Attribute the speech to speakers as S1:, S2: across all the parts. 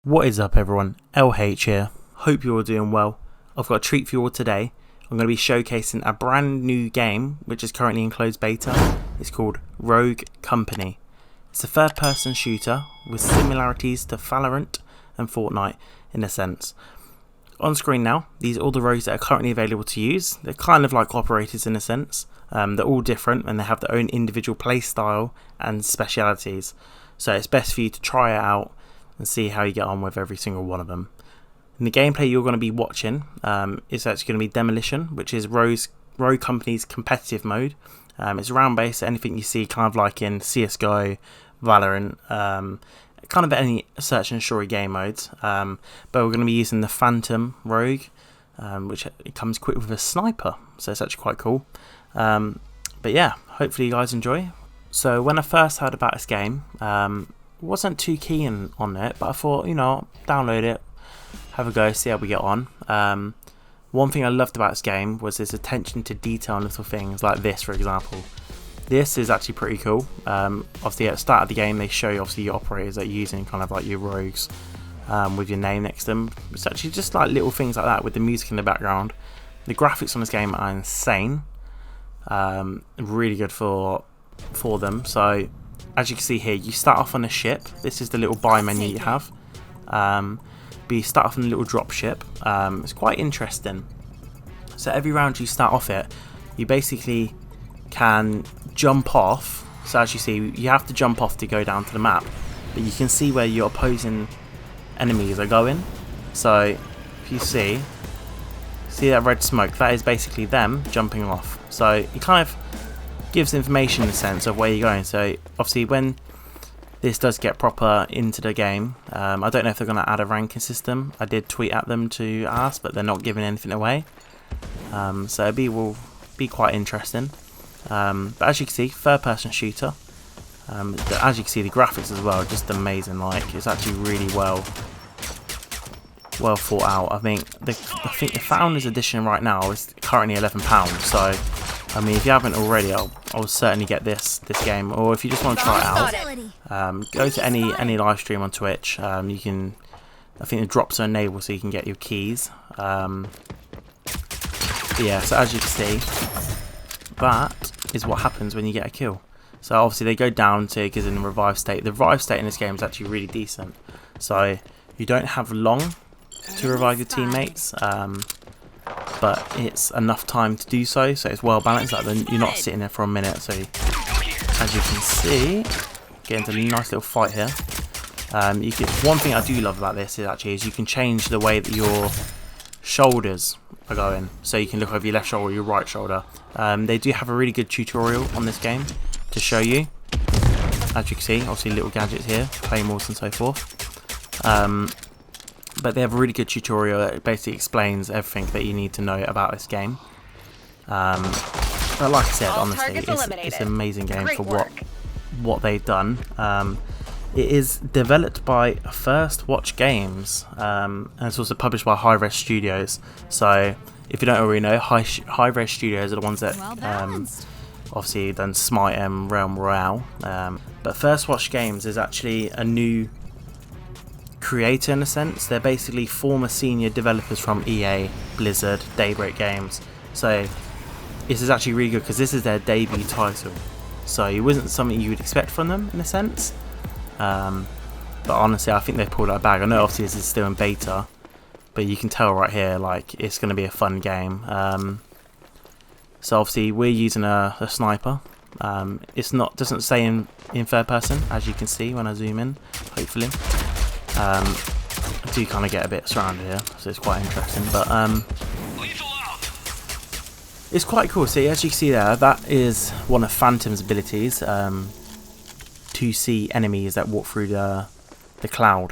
S1: What is up everyone, LH here, hope you're all doing well. I've got a treat for you all today. I'm going to be showcasing a brand new game which is currently in closed beta. It's called Rogue Company. It's a third person shooter with similarities to Valorant and Fortnite in a sense. On screen now, these are all the rogues that are currently available to use. They're kind of like operators in a sense. They're all different and they have their own individual play style and specialities. So it's best for you to try it out and see how you get on with every single one of them. And the gameplay you're going to be watching is actually going to be Demolition, which is Rogue Company's competitive mode. It's round based, anything you see kind of like in CSGO, Valorant, kind of any search and story game modes. But we're going to be using the Phantom Rogue, which it comes equipped with a sniper, so it's actually quite cool. But yeah, hopefully you guys enjoy. So when I first heard about this game, wasn't too keen on it, but I thought, you know, download it, have a go, see how we get on. One thing I loved about this game was its attention to detail and little things like this, for example. This is actually pretty cool. Obviously at the start of the game they show you obviously your operators that you're using, kind of like your rogues, with your name next to them. It's actually just like little things like that with the music in the background. The graphics on this game are insane. Really good for them. So as you can see here, you start off on a ship. This is the little buy menu you have. But you start off on a little drop ship. It's quite interesting. So every round you start off it, you basically can jump off. So as you see, you have to jump off to go down to the map. But you can see where your opposing enemies are going. So if you see that red smoke, that is basically them jumping off. So it kind of gives information in the sense of where you're going. So obviously when this does get proper into the game, I don't know if they're going to add a ranking system. I did tweet at them to ask, but they're not giving anything away. So it will be quite interesting. But as you can see, third person shooter. As you can see, the graphics as well are just amazing. Like, it's actually really well thought out. I think the Founders Edition right now is currently £11. So I mean, if you haven't already, I'll certainly get this game. Or if you just want to try it out, go to any live stream on Twitch. You can, I think the drops are enabled so you can get your keys. But yeah, so as you can see, that is what happens when you get a kill. So obviously they go down to it gives in the revive state. The revive state in this game is actually really decent. So you don't have long to revive your teammates. But it's enough time to do so it's well balanced. Like you're not sitting there for a minute. So as you can see, get into a nice little fight here. One thing I do love about this is you can change the way that your shoulders are going. So you can look over your left shoulder or your right shoulder. They do have a really good tutorial on this game to show you. As you can see, obviously little gadgets here, claymores and so forth. But they have a really good tutorial that basically explains everything that you need to know about this game. But like I said, honestly, it's an amazing game for what they've done. It is developed by First Watch Games, and it's also published by Hi-Res Studios. So if you don't already know, Hi-Res Studios are the ones that obviously done Smite and Realm Royale. But First Watch Games is actually a new creator in a sense. They're basically former senior developers from EA, Blizzard, Daybreak Games. So this is actually really good because this is their debut title. So it wasn't something you would expect from them in a sense. But honestly, I think they pulled out a bag. I know obviously this is still in beta, but you can tell right here like it's going to be a fun game. So obviously we're using a sniper. It's doesn't stay in third person, as you can see when I zoom in, hopefully. I do kind of get a bit surrounded here, so it's quite interesting, but it's quite cool. See, as you can see there, that is one of Phantom's abilities, to see enemies that walk through the cloud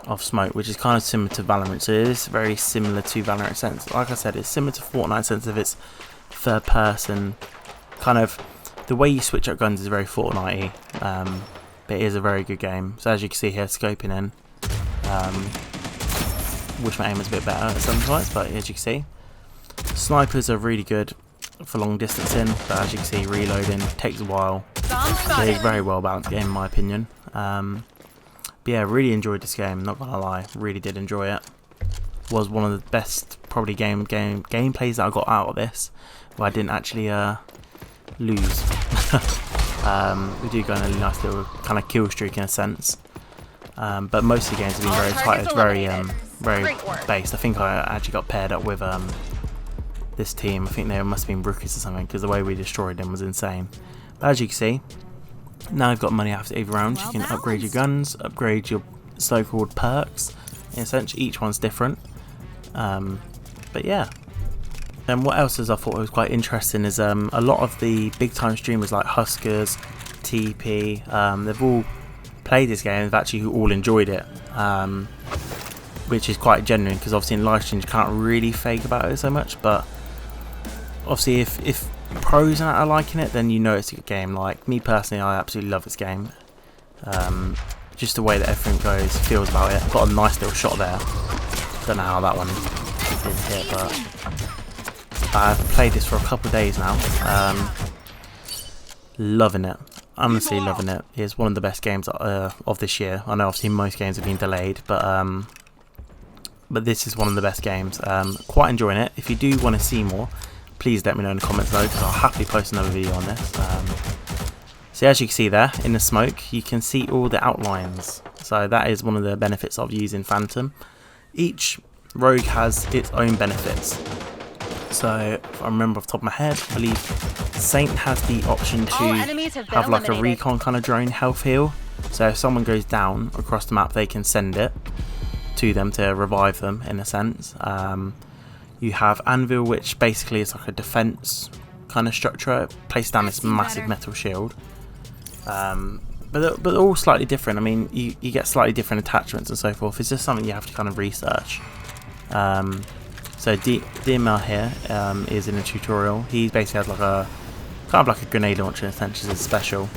S1: of smoke, which is kind of similar to Valorant. So it is very similar to Valorant in a sense. Like I said, it's similar to Fortnite in the sense of its third person, kind of the way you switch up guns is very Fortnite-y. But it is a very good game. So as you can see here, scoping in. Wish my aim was a bit better at some points, but as you can see, snipers are really good for long distancing. But as you can see, reloading takes a while. So it's a very well balanced game in my opinion. But yeah, really enjoyed this game, not gonna lie, really did enjoy it. Was one of the best probably gameplays that I got out of this, where I didn't actually lose. We do go on a nice little kind of kill streak in a sense, but most of the games have been very tight. It's very based. I think I actually got paired up with this team. I think they must have been rookies or something, because the way we destroyed them was insane. But as you can see, now you've got money after every round. You can upgrade your guns, upgrade your so-called perks. In a sense, each one's different. But yeah. And what else is I thought was quite interesting is a lot of the big time streamers like Huskers, TP, they've all played this game and they've actually all enjoyed it, which is quite genuine, because obviously in live streams you can't really fake about it so much, but obviously if pros are liking it, then you know it's a good game. Like me personally, I absolutely love this game. Just the way that everything feels about it. I've got a nice little shot there. Don't know how that one didn't hit, but I've played this for a couple of days now. Loving it. Honestly loving it. It's one of the best games of this year. I know obviously most games have been delayed, but this is one of the best games. Quite enjoying it. If you do want to see more, please let me know in the comments below, because I'll happily post another video on this. So as you can see there, in the smoke, you can see all the outlines. So that is one of the benefits of using Phantom. Each rogue has its own benefits. So if I remember off the top of my head, I believe Saint has the option to have like a recon kind of drone health heal. So if someone goes down across the map, they can send it to them to revive them in a sense. You have Anvil, which basically is like a defense kind of structure. It places down this massive metal shield. But they're all slightly different. I mean, you get slightly different attachments and so forth. It's just something you have to kind of research. So DML here is in a tutorial. He basically has like a kind of like a grenade launcher, essentially, as a special.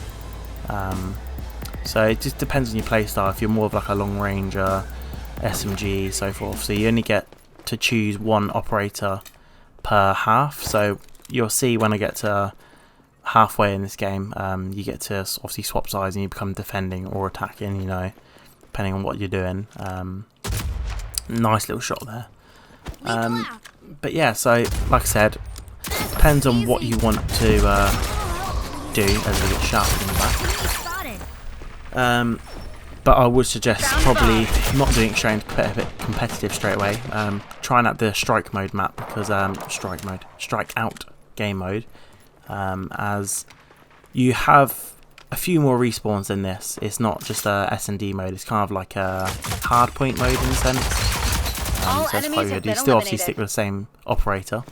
S1: So it just depends on your playstyle. If you're more of like a long range SMG, so forth. So you only get to choose one operator per half. So you'll see when I get to halfway in this game, you get to obviously swap sides and you become defending or attacking, you know, depending on what you're doing. Nice little shot there. But yeah, so like I said, depends on what you want to do as we get sharpened in the back. But I would suggest probably not doing extreme competitive straight away. Trying out the strike mode map, because strike out game mode, as you have a few more respawns in this. It's not just a S&D mode, it's kind of like a hardpoint mode in a sense. So that's quite good. You still obviously stick with the same operator,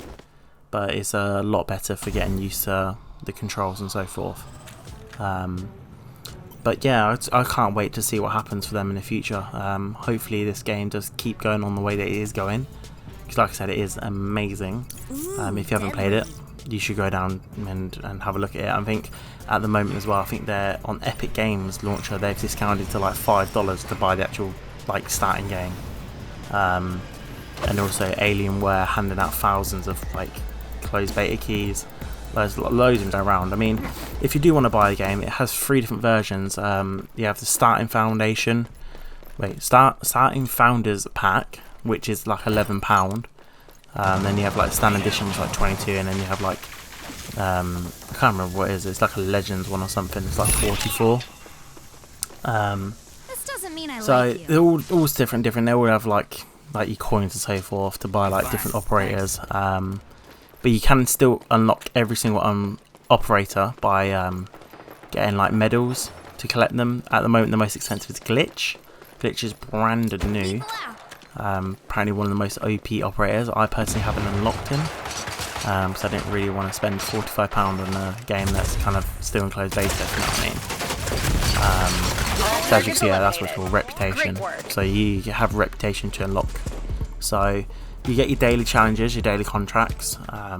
S1: but it's a lot better for getting used to the controls and so forth. But yeah, I can't wait to see what happens for them in the future. Hopefully this game does keep going on the way that it is going, because like I said, it is amazing. If you haven't played it, you should go down and have a look at it. I think at the moment as well, I think they're on Epic Games launcher, they've discounted to like $5 to buy the actual like starting game. And also Alienware handing out thousands of like closed beta keys. There's loads of them around. I mean, if you do want to buy the game, it has 3 different versions. You have the starting founders pack, which is like £11. Then you have like standard edition, which is like 22, and then you have like I can't remember what it is. It's like a Legends one or something. It's like 44.
S2: This doesn't mean I
S1: so
S2: like you.
S1: they're all different. They all have like your coins and so forth to buy like different operators. But you can still unlock every single operator by getting like medals to collect them. At the moment, the most expensive is Glitch. Glitch is brand new. Apparently one of the most OP operators. I personally haven't unlocked him, because I didn't really want to spend £45 on a game that's kind of still in closed beta, if you know what I mean. So as you can see, that's what's called reputation. So you have reputation to unlock. So you get your daily challenges, your daily contracts. I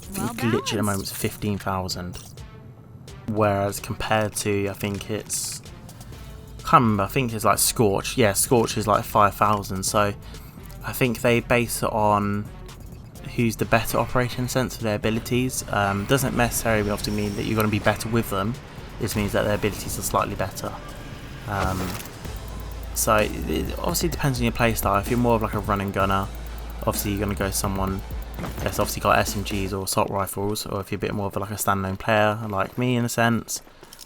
S1: think Glitch at the moment is 15,000, whereas compared to, I think it's, I can't remember, I think it's like Scorch. Yeah, Scorch is like 5,000. So I think they base it on who's the better operator in the sense of their abilities. Doesn't necessarily obviously mean that you're going to be better with them. This means that their abilities are slightly better. So it obviously depends on your playstyle. If you're more of like a run and gunner, obviously you're going to go someone that's obviously got SMGs or assault rifles, or if you're a bit more of like a standalone player like me in a sense,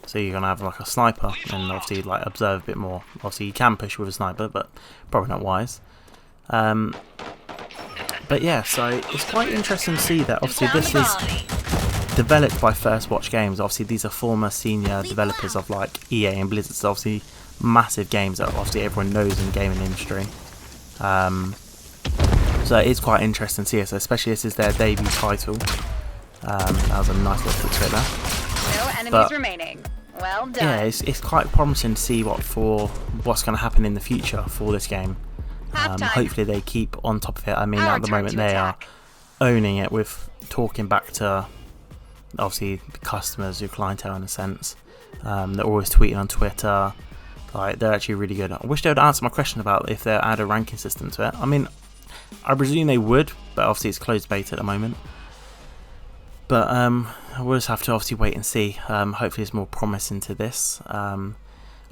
S1: so you're going to have like a sniper and obviously like observe a bit more. Obviously you can push with a sniper, but probably not wise. But yeah, so it's quite interesting to see that obviously this is developed by First Watch Games. Obviously these are former senior developers of like EA and Blizzard, so obviously massive games that obviously everyone knows in the gaming industry. So it's quite interesting to see this, especially this is their debut title. That was a nice little clip there.
S2: No enemies remaining. Well done.
S1: Yeah, it's quite promising to see what's going to happen in the future for this game. Hopefully they keep on top of it. I mean, at the moment they are owning it with talking back to obviously the customers, your clientele in a sense. They're always tweeting on Twitter. Like, they're actually really good. I wish they would answer my question about if they add a ranking system to it. I mean, I presume they would, but obviously it's closed beta at the moment. But we'll just have to obviously wait and see. Hopefully it's more promising to this.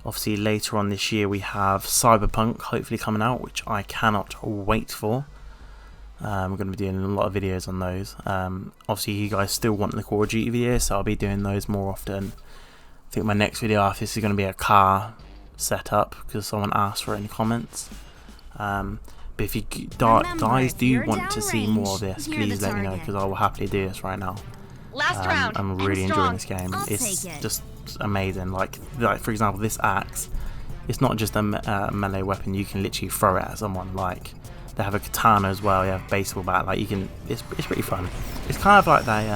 S1: Obviously later on this year we have Cyberpunk hopefully coming out, which I cannot wait for. We're going to be doing a lot of videos on those. Obviously you guys still want the Call of Duty videos, so I'll be doing those more often. I think my next video after this is going to be a car setup because someone asked for it in the comments. But if you guys do want to see more of this, please let me know because I will happily do this right now. I'm really enjoying this game. It's just amazing. Like for example, this axe, it's not just a melee weapon. You can literally throw it at someone. Like they have a katana as well. You have a baseball bat. Like you can. It's pretty fun. It's kind of like they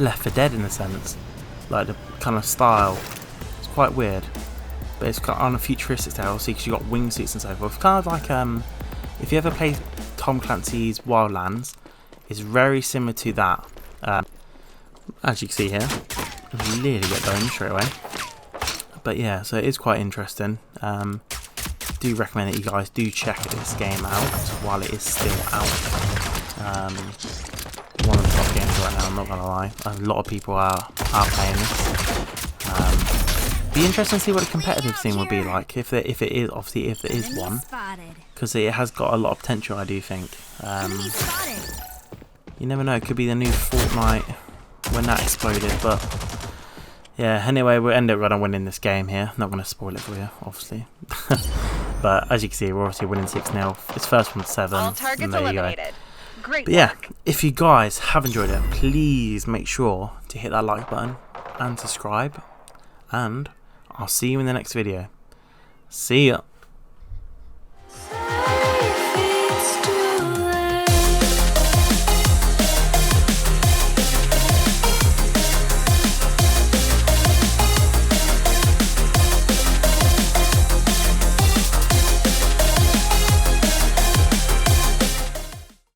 S1: Left 4 Dead in a sense. Like the kind of style. It's quite weird. But it's on a futuristic style, see, because you've got wingsuits and so forth. Kind of like if you ever play Tom Clancy's Wildlands, it's very similar to that. As you can see here, really get going straight away. But yeah, so it is quite interesting. Do recommend that you guys do check this game out while it is still out. One of the top games right now, I'm not gonna lie. A lot of people are playing this. Be interesting to see what the competitive scene will be like if it is one, because it has got a lot of potential. I do think. You never know. It could be the new Fortnite when that exploded. But yeah. Anyway, we'll end up winning this game here. Not going to spoil it for you, obviously. But as you can see, we're obviously winning 6-0. It's first one to 7.
S2: All targets
S1: and there you go.
S2: Great
S1: but yeah,
S2: work.
S1: if you guys have enjoyed it, please make sure to hit that like button and subscribe. And I'll see you in the next video. See ya.